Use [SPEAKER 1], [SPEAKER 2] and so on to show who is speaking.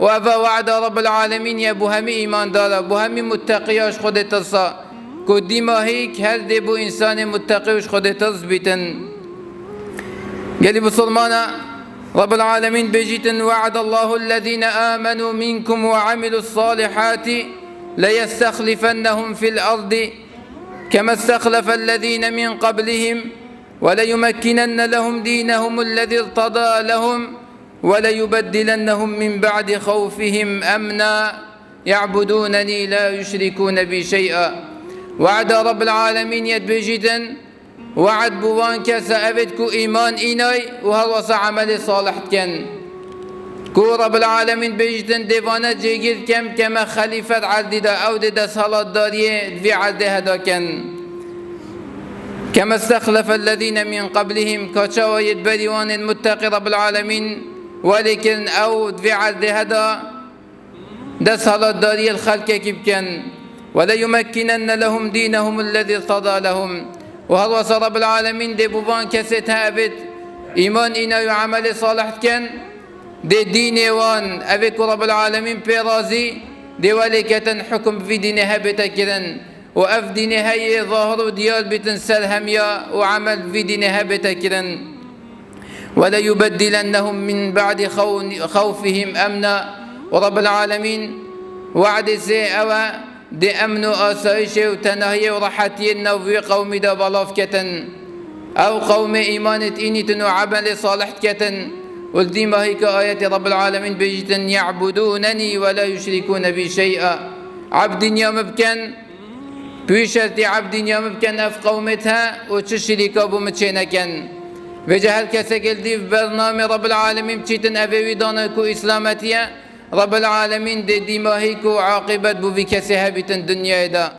[SPEAKER 1] وأفا وعد رب العالمين يا بوهمي إيمان دارا بوهمي متقياش خود تصا كودي ما هيك هر دي بو إنسان متقياش خود تصبتن قال بسلمانا رب العالمين بجيتن وعد الله الذين آمنوا منكم وعملوا الصالحات ليستخلفنهم في الأرض كما استخلف الذين من قبلهم وليمكنن لهم دينهم الذي ارتضى لهم وليبدلنهم من بعد خوفهم أمنا يعبدونني لا يشركون بي شيئا وعد رب العالمين يدبجدن وعد بوان كسا أبدكو إيمان إيناي وهالوص عمل صالح كن كو رب العالمين بجدن ديوانا جيجر كما خليفة عدد أو دد صلاة دارية في عدد هدا كن كما استخلف الذين من قبلهم كشوا يدبريوان المتقي رب العالمين ولكن أو في عدد هدا دا صلاة دارية الخلق كيبكن وليمكنن لهم دينهم الذي ارتضى لهم وهالوص رب العالمين دي بوان كسيتها أبد إيمان إنا يعمل صالح كن دي دين وان أبك رب العالمين بيرازي دي ولكة حكم في دينها بتكرن وأف دينها هي ظاهر ديال بتنسل هميا وعمل في دينها بتكرن ولا يبدلنهم من بعد خوفهم أمنا ورب العالمين وعد سي أوا دي أمن آسائش وتنهي ورحتين وفي قوم دا بلاف كتن أو قوم إيمانت إنيتن وعمل صالح كتن ولدي ما هيك آيات رب العالمين بيجتن يعبدونني ولا يشركون بي شيئا عبد يوم بكن بيشرتي عبد يوم بكن أف قومتها وتشركوا بمتشينكن وجهل كسكل دي في برنامج رب العالمين بتشيتن أبوي دانكو إسلامتيا رب العالمين دي ما هيك عاقبت بو في كسها بتن دنيا دا